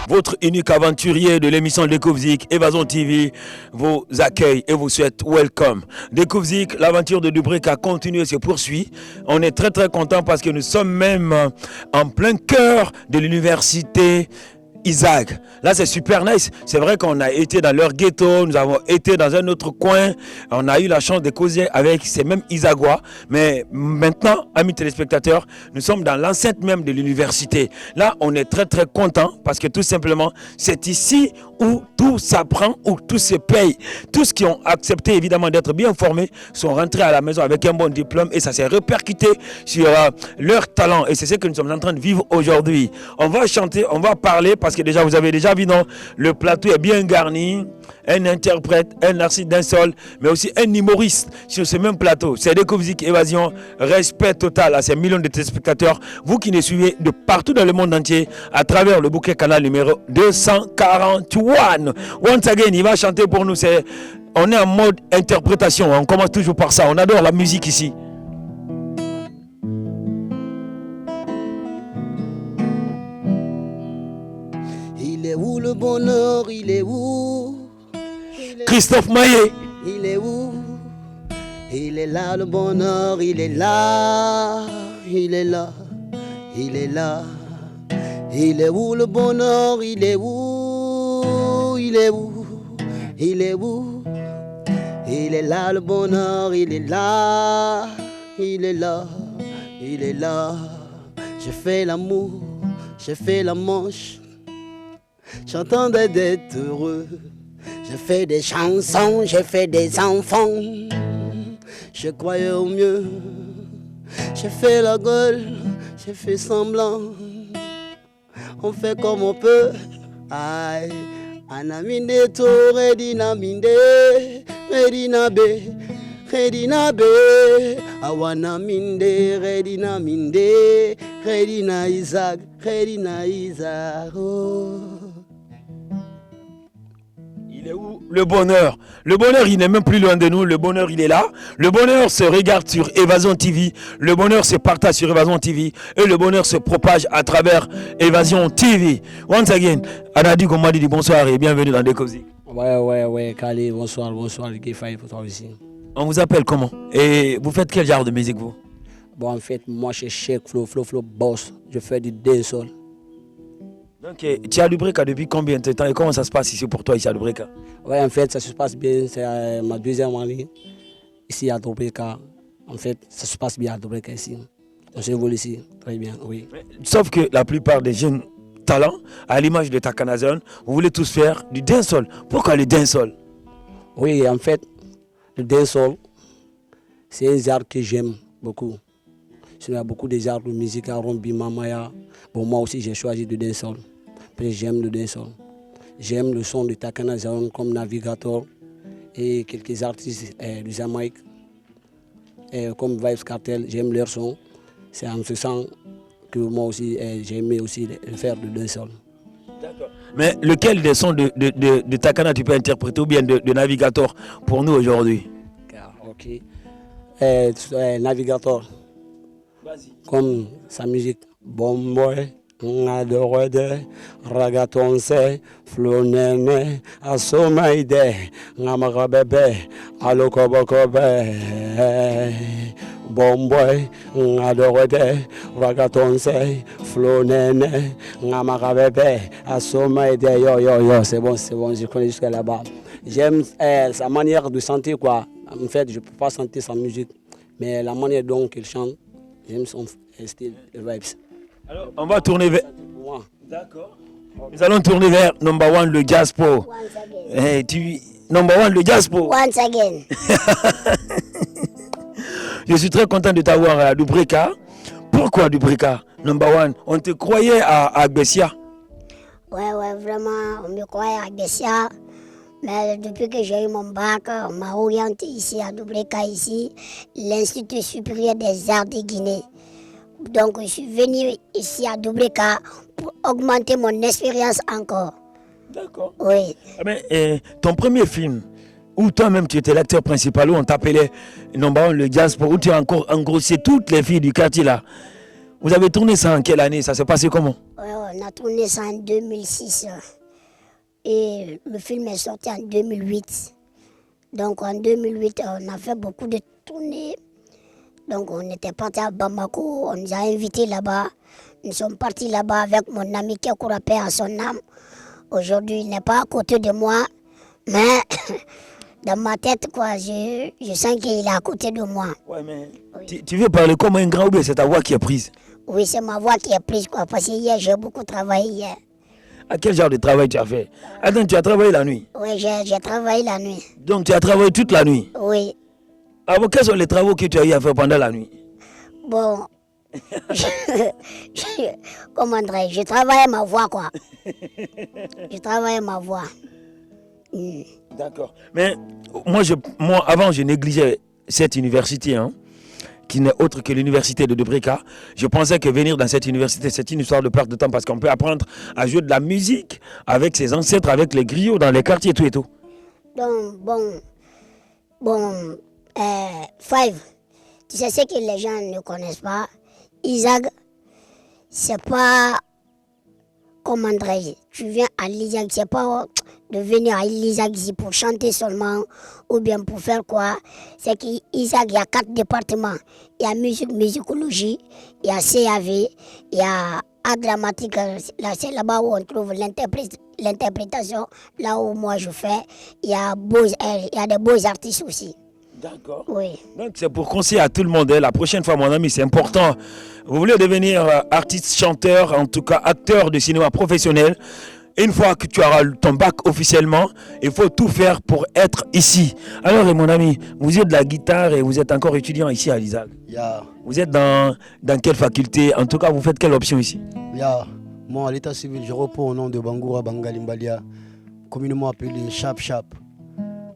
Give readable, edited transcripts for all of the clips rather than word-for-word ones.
votre unique aventurier de l'émission Découvzik, Évasion TV, vous accueille et vous souhaite welcome. Découvzik, l'aventure de Dubrika continue et se poursuit. On est très très content parce que nous sommes même en plein cœur de l'université Isaac. Là, c'est super nice. C'est vrai qu'on a été dans leur ghetto, nous avons été dans un autre coin. On a eu la chance de causer avec ces mêmes Isagois. Mais maintenant, amis téléspectateurs, nous sommes dans l'enceinte même de l'université. Là, on est très très content parce que tout simplement, c'est ici où tout s'apprend, où tout se paye. Tous qui ont accepté évidemment d'être bien formés sont rentrés à la maison avec un bon diplôme et ça s'est répercuté sur leur talent. Et c'est ce que nous sommes en train de vivre aujourd'hui. On va chanter, on va parler parce que déjà vous avez déjà vu, non, le plateau est bien garni, un interprète, un artiste d'un sol, mais aussi un humoriste sur ce même plateau. C'est Découvzik Évasion, respect total à ces millions de téléspectateurs, vous qui nous suivez de partout dans le monde entier à travers le bouquet canal numéro 241. Once again, il va chanter pour nous, on est en mode interprétation, on commence toujours par ça, on adore la musique ici. Il est où le bonheur, il est où? Christophe Maé. Il est où? Il est là le bonheur, il est là. Il est là, il est là. Il est où le bonheur, il est où? Il est où? Il est où? Il est là le bonheur, il est là. Il est là, il est là. J'ai fait l'amour, j'ai fait la manche. J'entendais d'être heureux. J'ai fait des chansons, j'ai fait des enfants. Je croyais au mieux. J'ai fait la gueule, j'ai fait semblant. On fait comme on peut. Aïe, anaminde to redina minde, redina be, redina be. Awana minde, redina minde, redina Isaac, redina Isaac. Oh. Il est où le bonheur? Le bonheur, il n'est même plus loin de nous. Le bonheur, il est là. Le bonheur se regarde sur Évasion TV. Le bonheur se partage sur Évasion TV. Et le bonheur se propage à travers Évasion TV. Once again, Anadi Gomadi dit bonsoir et bienvenue dans Découvzik. Ouais, Kali, bonsoir, Guéfaï pour toi aussi. On vous appelle comment? Et vous faites quel genre de musique, vous? Bon, en fait, moi, je suis Cheikh Flow, boss. Je fais du dancehall. Donc, tu es à Dubrika depuis combien de temps et comment ça se passe ici pour toi, ici à Dubrika? Ouais, en fait, ça se passe bien. C'est ma deuxième année ici à Dubrika. En fait, ça se passe bien à Dubrika ici. On s'évolue ici, très bien, oui. Sauf que la plupart des jeunes talents, à l'image de Takanazon, vous voulez tous faire du dancehall. Pourquoi le dancehall? Oui, en fait, le dancehall, c'est un genre que j'aime beaucoup. Il y a beaucoup de genres de musique, R&B, Mamaya. Bon, moi aussi, j'ai choisi le dancehall. J'aime le dancehall. J'aime le son de Takanazon comme Navigator et quelques artistes du Jamaïque comme Vibes Cartel. J'aime leur son. C'est en ce sens que moi aussi, j'ai aimé aussi faire le dancehall. D'accord. Mais lequel des sons de Takana tu peux interpréter ou bien de Navigator pour nous aujourd'hui? Ok. Navigator. Vas-y. Comme sa musique. Bon boy. Ngadore de ragaton se flonene asomaide ngamaka bebe alokobokobe bon boy ngadore de ragaton se flonene ngamaka bebe asomaide yo c'est bon je connais jusqu'à là-bas. J'aime sa manière de chanter quoi. En fait je peux pas chanter sa musique mais la manière dont il chante j'aime son style et vibes. Alors, on va tourner vers... D'accord. Nous allons tourner vers number one, le Jaspo. Number one, le Jaspo. Once again. Je suis très content de t'avoir à Dubrika. Pourquoi Dubrika? Number one, on te croyait à Bessia. Ouais, vraiment, on me croyait à Bessia. Mais depuis que j'ai eu mon bac, on m'a orienté ici à Dubrika, ici, l'Institut supérieur des arts de Guinée. Donc, je suis venu ici à Dubrika pour augmenter mon expérience encore. D'accord. Oui. Mais, ton premier film, où toi-même tu étais l'acteur principal, où on t'appelait number one, le Jaspo, où tu as engrossé toutes les filles du quartier là. Vous avez tourné ça en quelle année? Ça s'est passé comment? Ouais, On a tourné ça en 2006 et le film est sorti en 2008. Donc en 2008, on a fait beaucoup de tournées. Donc on était parti à Bamako, on nous a invités là-bas. Nous sommes partis là-bas avec mon ami qui a couru à son âme. Aujourd'hui, il n'est pas à côté de moi, mais dans ma tête, quoi, je sens qu'il est à côté de moi. Ouais, mais Oui. tu veux parler comme un grand ou bien c'est ta voix qui est prise? Oui, c'est ma voix qui est prise, quoi, parce que hier, j'ai beaucoup travaillé hier. À quel genre de travail tu as fait? Attends, tu as travaillé la nuit? Oui, j'ai travaillé la nuit. Donc tu as travaillé toute la nuit? Oui. Alors quels sont les travaux que tu as eu à faire pendant la nuit? Bon, comment dirais-je, je travaillais ma voix, quoi. Je travaillais ma voix. D'accord. Mais moi, avant, je négligeais cette université, hein, qui n'est autre que l'université de Debreka. Je pensais que venir dans cette université, c'est une histoire de perte de temps parce qu'on peut apprendre à jouer de la musique avec ses ancêtres, avec les griots dans les quartiers, tout et tout. Donc, Five, tu sais ce que les gens ne connaissent pas. Isaac, c'est pas, comment dirais-je, tu viens à l'Isaac, c'est pas de venir à l'Isaac ici pour chanter seulement ou bien pour faire quoi. C'est qu'Isaac, il y a 4 départements. Il y a musique, musicologie, il y a CAV, il y a art dramatique, là, c'est là-bas où on trouve l'interprétation, là où moi je fais. Il y a des beaux artistes aussi. D'accord. Oui. Donc c'est pour conseiller à tout le monde, hein, la prochaine fois mon ami, c'est important. Vous voulez devenir artiste, chanteur, en tout cas acteur de cinéma professionnel. Une fois que tu auras ton bac officiellement, il faut tout faire pour être ici. Alors mon ami, vous êtes de la guitare et vous êtes encore étudiant ici à l'ISAG. Yeah. Vous êtes dans quelle faculté? En tout cas, vous faites quelle option ici? Yeah. Moi, à l'état civil, je réponds au nom de Bangoura Bangalimbalia, communément appelé Chap Chap.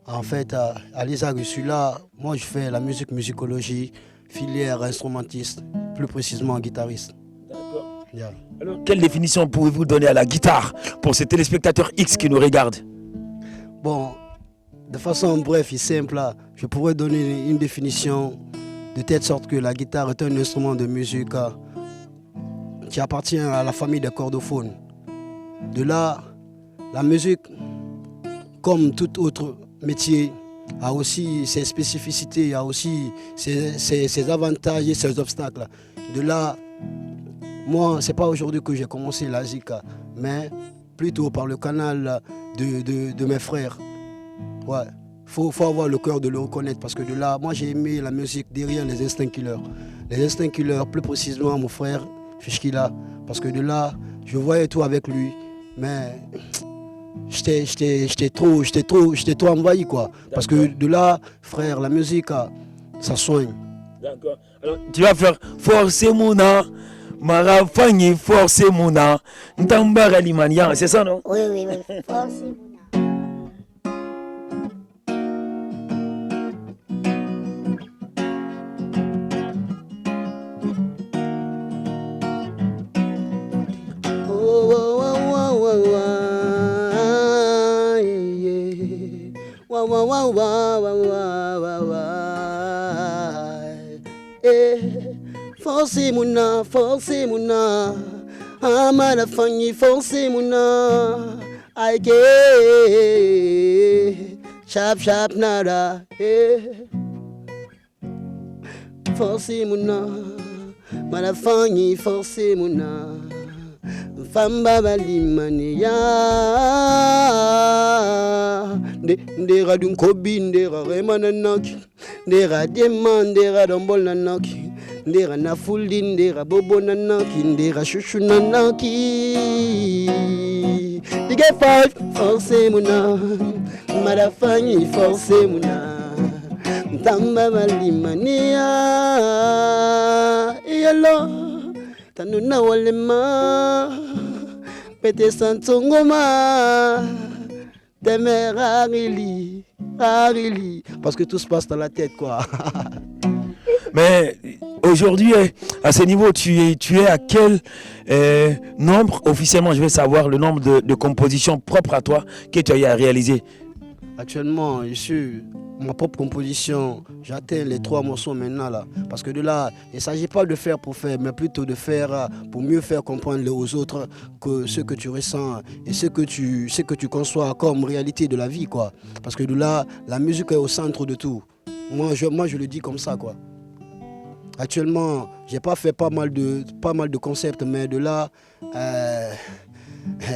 En fait, à l'ISAG, je suis là. Moi, je fais la musique, musicologie, filière instrumentiste, plus précisément guitariste. D'accord. Yeah. Alors, quelle définition pouvez-vous donner à la guitare pour ces téléspectateurs X qui nous regardent? Bon, de façon bref et simple, là, je pourrais donner une définition de telle sorte que la guitare est un instrument de musique qui appartient à la famille des cordophones. De là, la musique, comme tout autre métier, a aussi ses spécificités, a aussi ses avantages et ses obstacles. De là, moi, ce n'est pas aujourd'hui que j'ai commencé la Zika, mais plutôt par le canal de mes frères. Ouais. Faut avoir le cœur de le reconnaître parce que de là, moi j'ai aimé la musique derrière les Instincts Killers. Les Instincts Killers, plus précisément mon frère Fishkila, parce que de là, je voyais tout avec lui, mais j'étais trop envahi quoi. Parce que de là, frère, la musique, ça soigne. D'accord. Alors, tu vas faire Force Mouna, Marafani, Force Mouna, Ntambara Limania, c'est ça non? Oui. Force. Forcez mouna, amala fanyi forcez mouna, aike, chap nada, forcez mouna, mala fanyi forcez mouna, famba balimania, ndera dun kobi ndera remana naki, ndera diamant ndera dombol nanaki. Ndera na fuldi ndera bobo nanaki ndera shushu nanaki dige five force muna marafanyi force muna ntamba balimania yalo tanuna walema pete santongoma temera rili parce que tout se passe dans la tête quoi. Mais aujourd'hui, à ce niveau, tu es à quel nombre, officiellement, je vais savoir le nombre de compositions propres à toi que tu as eu à réaliser? Actuellement, je suis ma propre composition. J'atteins les 3 morceaux maintenant là. Parce que de là, il ne s'agit pas de faire pour faire, mais plutôt de faire pour mieux faire comprendre aux autres que ce que tu ressens et ce que tu conçois comme réalité de la vie, quoi. Parce que de là, la musique est au centre de tout. Moi, je le dis comme ça, quoi. Actuellement, j'ai pas fait pas mal de concepts, mais de là,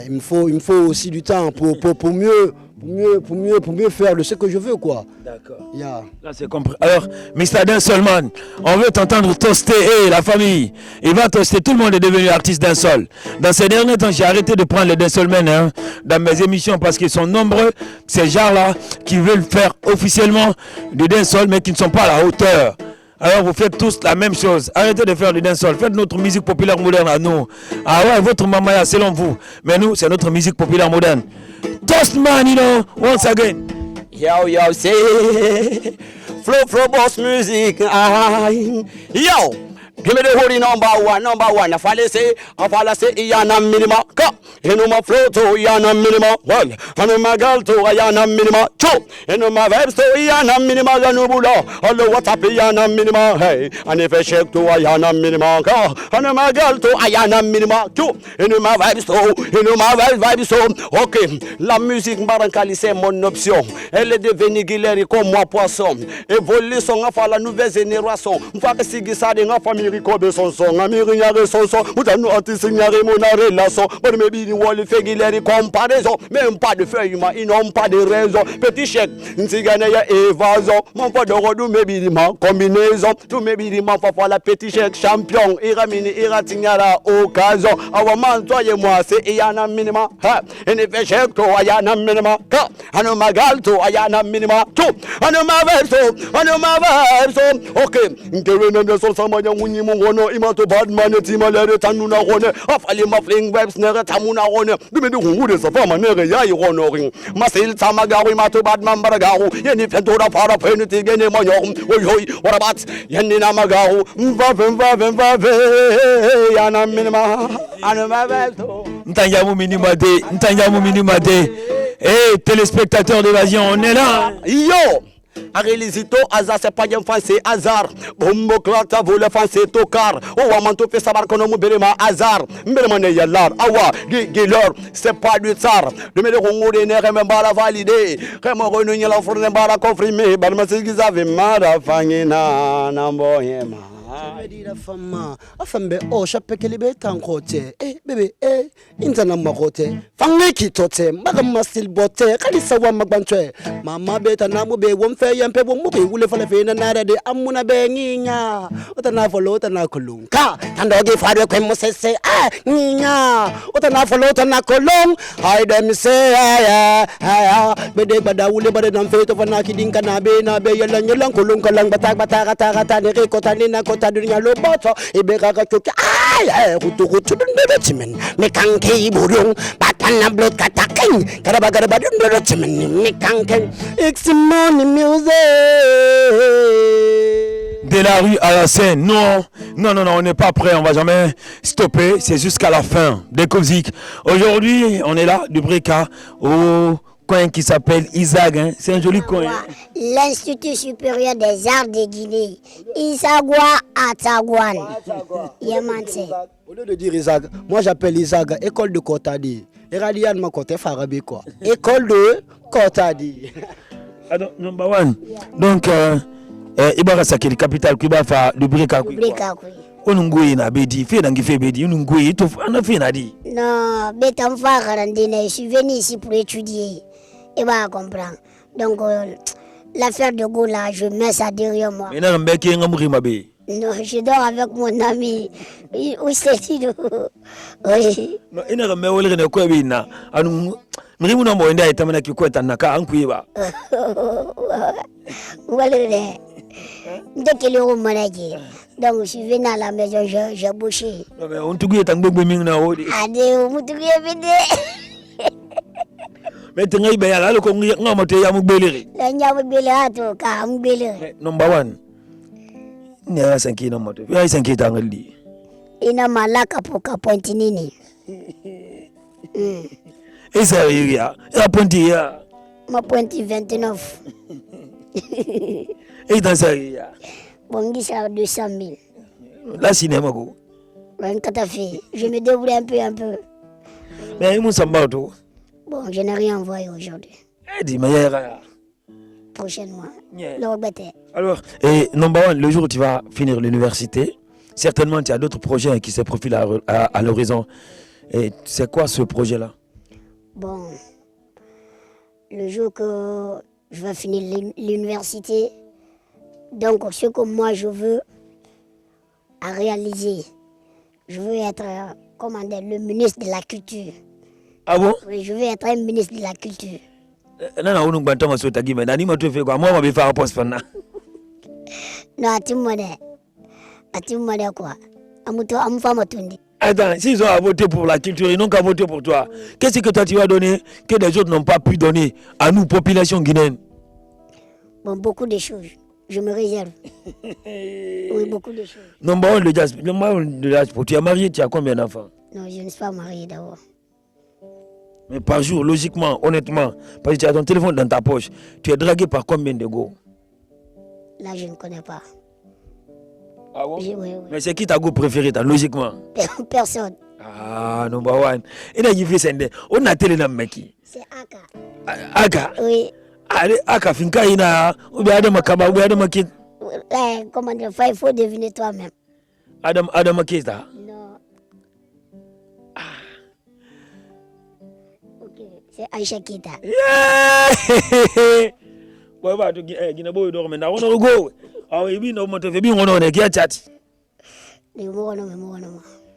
il me faut aussi du temps pour mieux faire de ce que je veux, quoi. D'accord. Yeah. Là, c'est compris. Alors, Mr. Dancehallman, on veut t'entendre toaster, la famille. Il va toaster, tout le monde est devenu artiste dancehall. Dans ces derniers temps, j'ai arrêté de prendre les dancehallmen dans mes émissions parce qu'ils sont nombreux, ces gens-là, qui veulent faire officiellement du dancehall, mais qui ne sont pas à la hauteur. Alors vous faites tous la même chose. Arrêtez de faire du dancehall. Faites notre musique populaire moderne à nous. Ah ouais, votre mamaya selon vous. Mais nous, c'est notre musique populaire moderne. Toast man, you know, once again. Yo, say, flow boss music. Yo, give me the hoodie number one. I fall say, Iyana minima. Come, you know my flow to Iyana minima. Well, I know my girl to Iyana minima. Two, you know my vibes to Iyana minima. Ganubula, although what up Iyana minima. Hey, and if I shake to Iyana minima. Come, I know my girl to Iyana minima. Two, you know my vibes to, you know my vibes to. Ok, la musique Mbarankali c'est mon option. Elle est devenue guillerée comme moi poisson. Évoluer son enfant la nouvelle génération. M'fa que sigi ça de famille. Kobe son amiri nyare son mutanu artiste nyare mona relation bon me bi ni woli fegileri comparaison même pas de feuille humain ils n'ont pas de raison petit chèque nsigane ya évasion mon pas de rodou me bi ma combinaison tout me bi ma fa la petit chèque champion iramini iratinyara occasion awa man toi et moi c'est Iyana minima ha et ne fait chèque to Iyana minima ka anu magal to Iyana minima tout anu ma verso ok ngere ne so samanya mungono imato badman timalere tanuna rone afali mafling webs nere tamuna rone dume du hungude sa fama nere yayi rono ring masil tamagaru imato badman baragaru yeni fento da para peniti gene manyor oy what about yeni namagaru mva yana minima anama veto Ntanyamu minima de. Eh, téléspectateurs d'Évasion, on est là. Yo! Arelisito azar c'est pas un français hasard bombo klata voule français tokar o amanto fait sabar kono mu belema hasard mbelema ne yallar awa gilor c'est pas du tsar de me ngode ne remem bala valider remo renu nyala fourne bala confirmer balma sigizave mara fangina nambo yema Medida fama afambe o chapekeli betan kote bebe intana makote fangeki tote magama sil bote kalisa wa magbantwe mama beta namu be wonfe yempe wo be wule fala fe na nare de amuna be nginya utana folo utana kulunka tandogi fare kwe mosese nginya utana folo utana kolong hay dem se ya bede bada wule bade nam fe to fana kidinka na be yelan kulunka lang bata ne ko tanina ko dunia loboto ibeka choka rutu de timen me kanke burung batana blood katakin karabagara badun de timen me kanke it's money music de la rue à la scène. Non, on n'est pas prêt, on va jamais stopper, c'est jusqu'à la fin des Kovzik. Aujourd'hui, on est là du Breka au coin qui s'appelle Isag, hein. C'est un joli coin. L'Institut supérieur des arts de Guinée, Isagwa Atagwan. Yamanse. Au lieu de dire Isag, moi j'appelle Isag école de Kotadi. Eradian ma côté Farabi quoi. École de Kotadi. Alors, number one. Donc, Ibara Sakiri, capitale qui va faire du Breka. Onungui na bedi, fait dans fait bedi, onungui, tout en a fait nadi. Non, bétam farandine, je suis venu ici pour étudier. Et va comprendre. Donc, l'affaire de go là, je mets ça derrière moi. Mais non, mais qui est mourir ma bé. Non, je dors avec mon ami. Où c'est-il? Oui. Non, il n'a jamais oublié de quoi bina. Anu, mrimu na moenda etamana kikweta naka ankuiba. Voilà. Dès qu'il est au manager. Donc, je suis venu à la maison, j'ai bouché. Non, mais on te dit que tu as un odi. Adé, on te dit mais tu as bien là, le congrès, on m'a dit à Moubélé. La Niamabélé à toi, car Moubélé. Number one. Il y a 5 ans, il y a 5 ans. Il y a malaka pour Capontinini. Et ça, il y a Ponti. Ma pointi 29. Et dans ça, Bon, il ça 200 000. là, cinéma, go. Je me débrouille un peu. Mais il s'en bat tout. Bon, je n'ai rien envoyé aujourd'hui. Dis, mais Prochainement. Yeah. Le Alors, et number one, le jour où tu vas finir l'université, certainement tu as d'autres projets qui se profilent à l'horizon. Et c'est quoi ce projet-là? Bon, le jour que je vais finir l'université, donc ce que moi je veux à réaliser, je veux être, le ministre de la culture. Ah bon? Oui, je veux être un ministre de la culture. Non, on ne peut pas se taguer, mais Nani m'a tout fait quoi? Moi, je vais faire un poste pendant. Non, à tout le monde quoi? Attends, s'ils ont à voter pour la culture, ils n'ont qu'à voter pour toi. Qu'est-ce que toi tu vas donner que les autres n'ont pas pu donner à nous, population guinéenne? Bon, beaucoup de choses. Je me réserve. Oui, beaucoup de choses. Number one, le jazz. Tu es marié, tu as combien d'enfants? Non, je ne suis pas marié d'abord. Mais par jour, logiquement, honnêtement, parce que tu as ton téléphone dans ta poche, tu es dragué par combien de go? Là, je ne connais pas. Ah bon? Oui. Mais c'est qui ta go préféré, logiquement? Personne. Ah, number one. Et là, il fait sende. On a télé dans meki. C'est Aka. Aka? Oui. Allez, Aka, finka ina. Ou bien Adam Akaba, ou bien Adam Akit. Comment dire, il faut deviner toi-même. Adam Akita. Non. Ok, c'est Aïcha Kita. Yeah! Boy, va to Guinea boy do mais na wono go. Ah oui, no moto fe bi wono ne kia chat.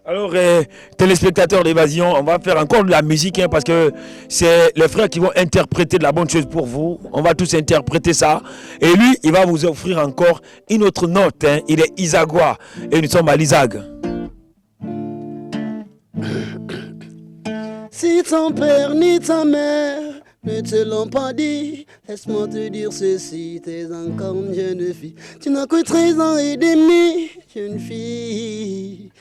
Alors, téléspectateurs d'Évasion, on va faire encore de la musique parce que c'est les frères qui vont interpréter de la bonne chose pour vous. On va tous interpréter ça. Et lui, il va vous offrir encore une autre note. Il est Isagua et nous sommes à l'Isag. Si ton père ni ta mère ne te l'ont pas dit, laisse-moi te dire ceci, t'es encore une jeune fille. Tu n'as que 13 ans et demi, jeune fille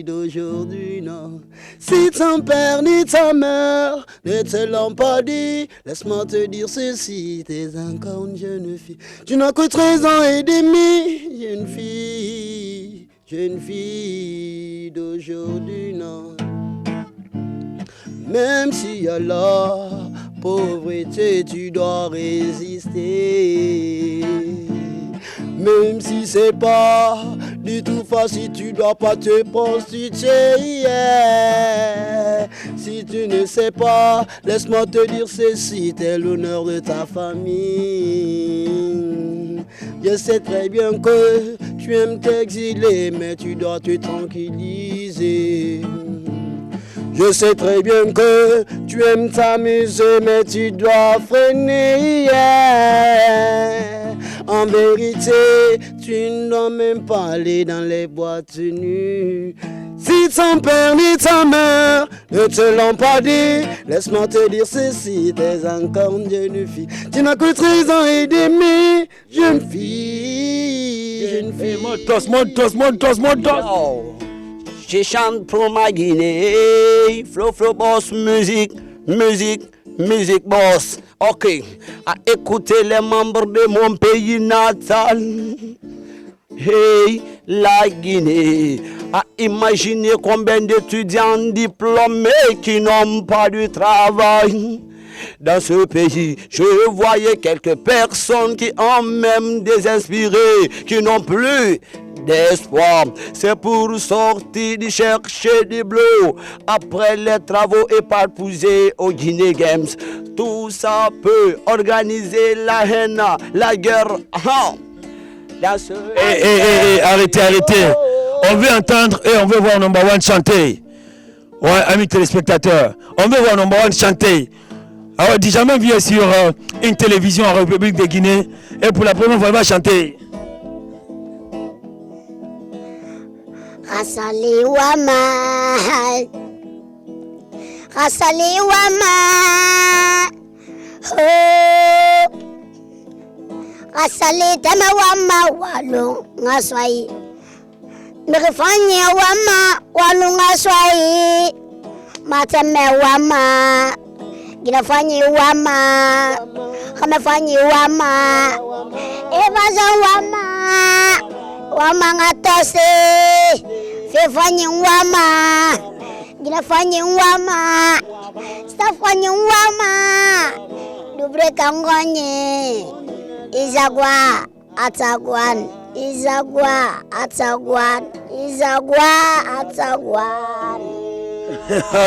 d'aujourd'hui, non. Si ton père ni ta mère ne te l'ont pas dit, laisse-moi te dire ceci, t'es encore une jeune fille. Tu n'as que 13 ans et demi, jeune fille d'aujourd'hui, non. Même s'il y a la pauvreté, tu dois résister. Même si c'est pas du tout facile, tu dois pas te prostituer. Yeah. Si tu ne sais pas, laisse-moi te dire ceci, t'es l'honneur de ta famille. Je sais très bien que tu aimes t'exiler, mais tu dois te tranquilliser. Je sais très bien que tu aimes t'amuser, mais tu dois freiner. Yeah. En vérité, tu ne dois même pas aller dans les boîtes nues. Si ton père ni ta mère ne te l'ont pas dit, laisse-moi te dire ceci, t'es encore une jeune fille. Tu n'as que 13 ans et demi, jeune fille. Montos. Je chante pour ma Guinée, flow boss, musique boss. Ok, à écouter les membres de mon pays natal. Hey, la Guinée, à imaginer combien d'étudiants diplômés qui n'ont pas de travail. Dans ce pays, je voyais quelques personnes qui ont même désinspiré, qui n'ont plus d'espoir. C'est pour sortir de chercher du bleu après les travaux éparpillés au Guinée Games. Tout ça peut organiser la haine, la guerre. Arrêtez. On veut entendre et on veut voir Number One chanter. Ouais, amis téléspectateurs, on veut voir Number One chanter. Alors, jamais vu sur une télévision en République de Guinée et pour la première fois, il va chanter. Rasali Wama, Rasali Tama Wama, Walung Ngaswai, Merifanya Wama, Walung Ngaswai, Matame Wama, Ginafanyi wama. Kamefanyi wama. Evazon wama. Wama ngatose. Fefanyi wama. Ginafanyi wama. Stafanyi wama. Dubreka ngonye. Izagwa atagwan. Izagwa atagwan. Izagwa atagwan.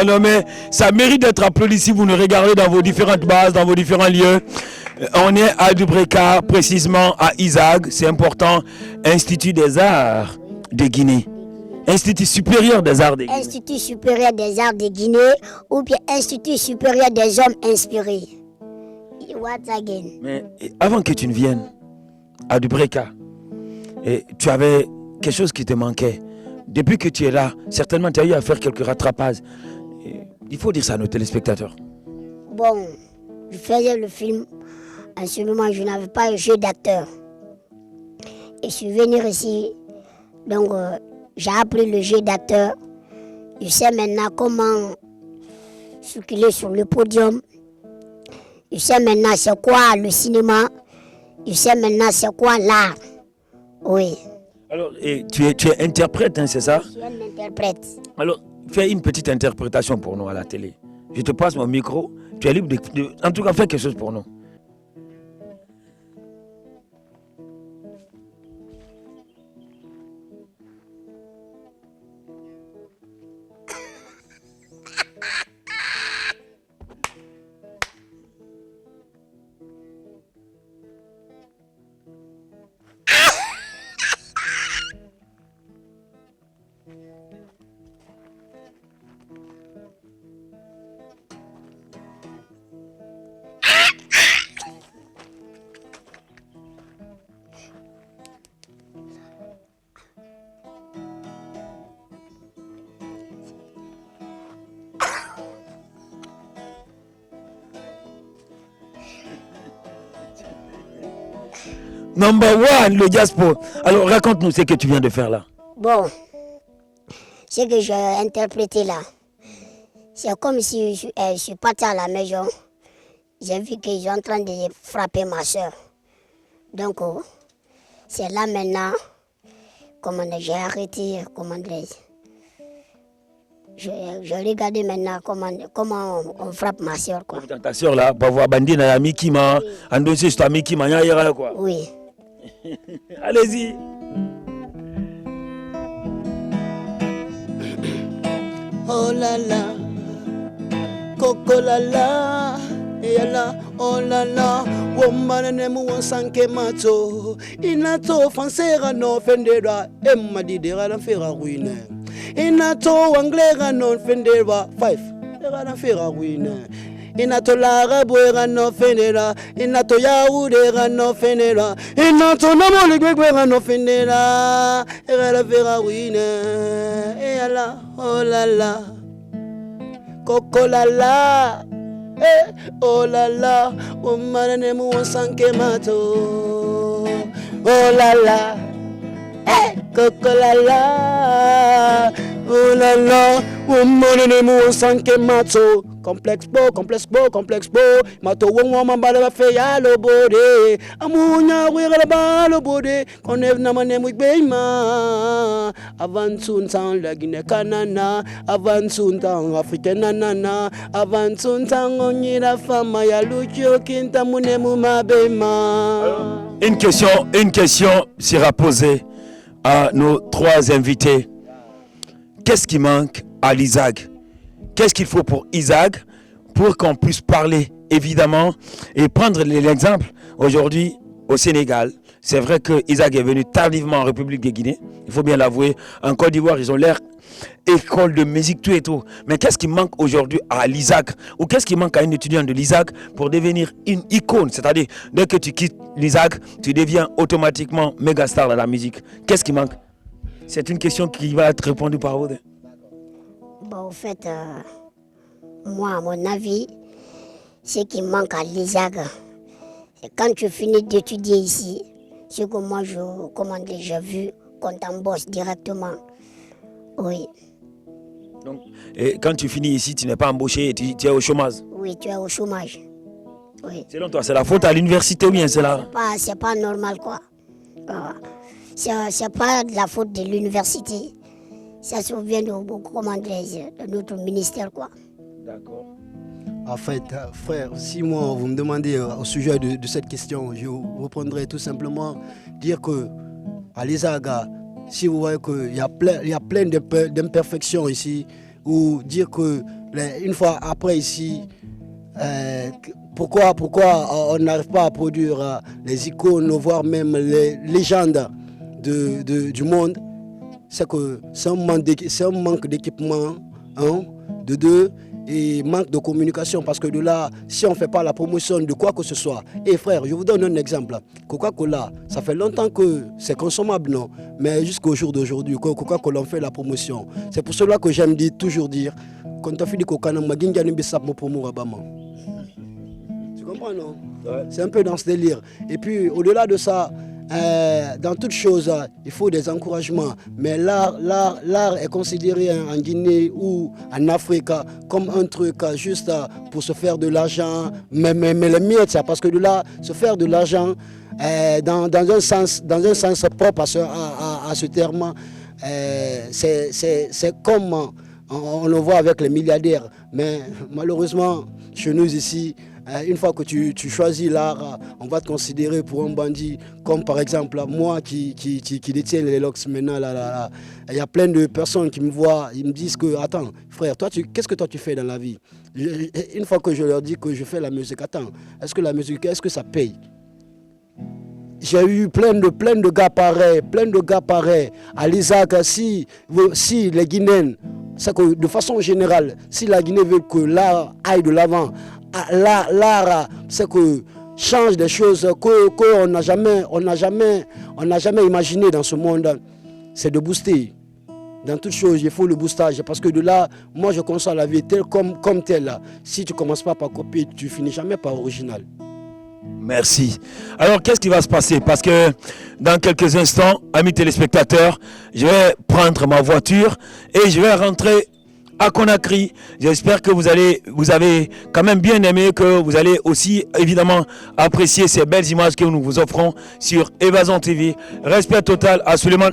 Non mais ça mérite d'être applaudi si vous nous regardez dans vos différentes bases, dans vos différents lieux. On est à Dubreka, précisément à Isaac, c'est important, Institut des Arts de Guinée. Institut supérieur des Arts de Guinée. Institut supérieur des Arts de Guinée ou bien Institut supérieur des hommes inspirés. What again? Mais avant que tu ne viennes à Dubreka, tu avais quelque chose qui te manquait. Depuis que tu es là, certainement tu as eu à faire quelques rattrapages. Il faut dire ça à nos téléspectateurs. Bon, je faisais le film. En ce moment, je n'avais pas un jeu d'acteur. Et je suis venu ici. Donc, j'ai appris le jeu d'acteur. Je sais maintenant comment circuler sur le podium. Je sais maintenant c'est quoi le cinéma. Je sais maintenant c'est quoi l'art. Oui. Alors, tu es interprète, hein, c'est ça? Je suis un interprète. Alors, fais une petite interprétation pour nous à la télé. Je te passe mon micro. Tu es libre en tout cas, fais quelque chose pour nous. Number one, le diaspora. Alors raconte-nous ce que tu viens de faire là. Bon, ce que j'ai interprété là, c'est comme si je suis parti à la maison. J'ai vu qu'ils sont en train de frapper ma soeur. Donc, c'est là maintenant, j'ai arrêté, je regardais maintenant comment on frappe ma soeur. Quoi. Ta soeur là, pour voir Bandi na ya Mikima, endossé sur ta Mikima, y'a quoi. Oui. Allez-y. Oh là là, Coco la la, et là, oh là là, woman nemu wansanke mato, inato fansera no fendera, emma didera la fera ruine, inato anglera no fendera, 5, era la fera ruine. Inato lara buera no fenera, inato yaudera no fenera, inato namoligwera no fenera, era la vera ruine, et là, oh là là, Coco la la, oh là là, woman nemu wansanke mato, oh là là, Coco la la, oh là là, woman nemu wansanke mato. Complexe bo, mato wongo mambala ba fe ya lo bode, amunya wira ba lo bode, konev na mane mu beima, avant suntan la Guinée kanana, avant suntan Afrique nanana, avant suntan onyira fama ya lucho kinta mune mu mabema. Une question sera posée à nos trois invités. Qu'est-ce qui manque à l'Isaac? Qu'est-ce qu'il faut pour Isaac pour qu'on puisse parler, évidemment, et prendre l'exemple aujourd'hui au Sénégal? C'est vrai que Isaac est venu tardivement en République de Guinée, il faut bien l'avouer. En Côte d'Ivoire, ils ont l'air école de musique, tout et tout. Mais qu'est-ce qui manque aujourd'hui à l'Isaac? Ou qu'est-ce qui manque à une étudiante de l'Isaac pour devenir une icône? C'est-à-dire, dès que tu quittes l'Isaac, tu deviens automatiquement méga star dans la musique. Qu'est-ce qui manque? C'est une question qui va être répondue par vous. Bon, en fait, moi, à mon avis, ce qui manque à l'Isaac, c'est quand tu finis d'étudier ici, ce que moi, j'ai vu qu'on t'embauche directement. Oui. Donc, et quand tu finis ici, tu n'es pas embauché, tu es au chômage. Oui, tu es au chômage. Oui. Selon toi, c'est la faute à l'université ou bien c'est là? C'est pas normal, quoi. C'est pas de la faute de l'université. Ça vient de notre ministère, quoi. D'accord. En fait, frère, si moi vous me demandez au sujet de cette question, je vous répondrai tout simplement dire que à l'Isaga, si vous voyez qu'il y a plein d'imperfections ici, ou dire que une fois après ici, pourquoi on n'arrive pas à produire les icônes, voire même les légendes du monde, c'est que c'est un manque d'équipement, de deux, et manque de communication, parce que de là, si on ne fait pas la promotion de quoi que ce soit, et frère, je vous donne un exemple, Coca-Cola, ça fait longtemps que c'est consommable, non, mais jusqu'au jour d'aujourd'hui, Coca-Cola, on fait la promotion. C'est pour cela que j'aime toujours dire, quand on fait du Coca-Cola, tu comprends, non? Ouais. C'est un peu dans ce délire. Et puis, au-delà de ça, dans toute chose, il faut des encouragements. Mais l'art est considéré en Guinée ou en Afrique comme un truc juste pour se faire de l'argent. Mais les miettes, ça, parce que de là, se faire de l'argent, dans un sens propre à ce terme, c'est comme on le voit avec les milliardaires. Mais malheureusement, chez nous ici, une fois que tu choisis l'art, on va te considérer pour un bandit. Comme par exemple moi qui détiens les locks maintenant. Il y a plein de personnes qui me voient, ils me disent que, attends, frère, toi, qu'est-ce que toi tu fais dans la vie? Une fois que je leur dis que je fais la musique, attends, est-ce que ça paye? J'ai eu plein de gars pareils, à l'Isaac, si les Guinéens, c'est que de façon générale, si la Guinée veut que l'art aille de l'avant, l'art, c'est que change des choses qu'on n'a jamais imaginé dans ce monde, c'est de booster. Dans toute chose, il faut le boostage, parce que de là, moi je conçois la vie telle comme telle. Si tu ne commences pas par copier, tu finis jamais par original. Merci. Alors, qu'est-ce qui va se passer? Parce que dans quelques instants, amis téléspectateurs, je vais prendre ma voiture et je vais rentrer à Conakry. J'espère que vous avez quand même bien aimé, que vous allez aussi évidemment apprécier ces belles images que nous vous offrons sur Évasion TV. Respect total à Suleiman.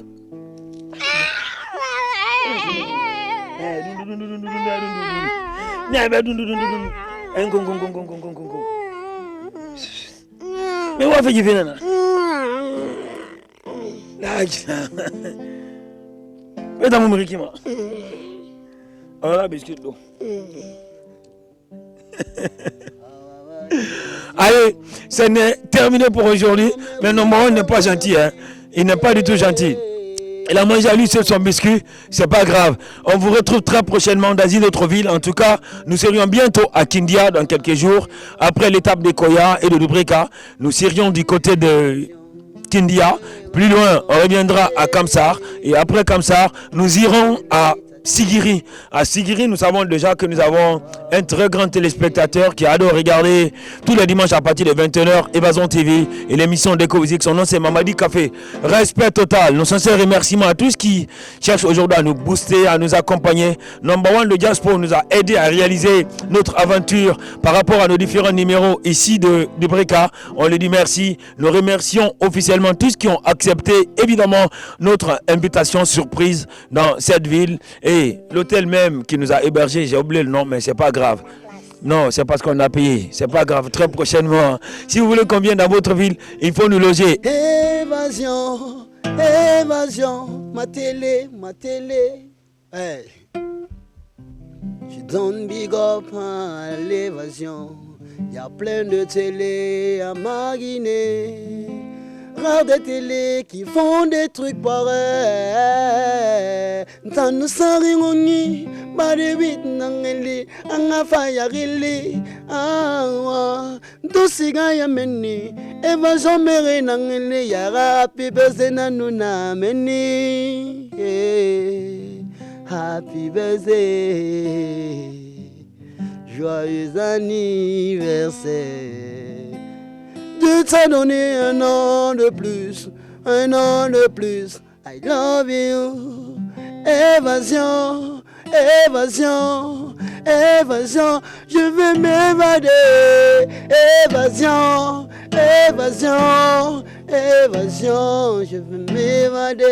Mais what fait là? Mais dans mon briquet moi. Voilà biscuit d'eau. Allez, c'est terminé pour aujourd'hui. Mais non, il n'est pas gentil, hein. Il n'est pas du tout gentil. Il a mangé à lui seul son biscuit, c'est pas grave. On vous retrouve très prochainement dans une autre ville. En tout cas, nous serions bientôt à Kindia dans quelques jours. Après l'étape de Koya et de Dubrika, nous serions du côté de Kindia. Plus loin, on reviendra à Kamsar. Et après Kamsar, nous irons à Sigiri. À Sigiri, nous savons déjà que nous avons un très grand téléspectateur qui adore regarder tous les dimanches à partir de 21h Évasion TV et l'émission Déco-Musique. Son nom c'est Mamadi Café. Respect total. Nos sincères remerciements à tous qui cherchent aujourd'hui à nous booster, à nous accompagner. Number One de Diaspora nous a aidé à réaliser notre aventure par rapport à nos différents numéros ici de Breka. On lui dit merci. Nous remercions officiellement tous qui ont accepté évidemment notre invitation surprise dans cette ville. Et l'hôtel même qui nous a hébergés, j'ai oublié le nom, mais c'est pas grave. Non, c'est parce qu'on a payé. C'est pas grave. Très prochainement, si vous voulez qu'on vienne dans votre ville, il faut nous loger. Évasion, ma télé. Hey. Je donne big up à l'évasion. Y a plein de télé à ma Guinée. Rares des télés qui font des trucs pareils. Tant nous s'arrêtons, pas de vite n'angeli, anga fayarili, tout si gagne meni, évasion mere n'angeli, yara happy birthday nanuna meni, happy birthday, joyeux anniversaire. Dieu t'a donné un an de plus. I love you. Évasion, évasion, évasion, je veux m'évader. Évasion, évasion, évasion, je veux m'évader.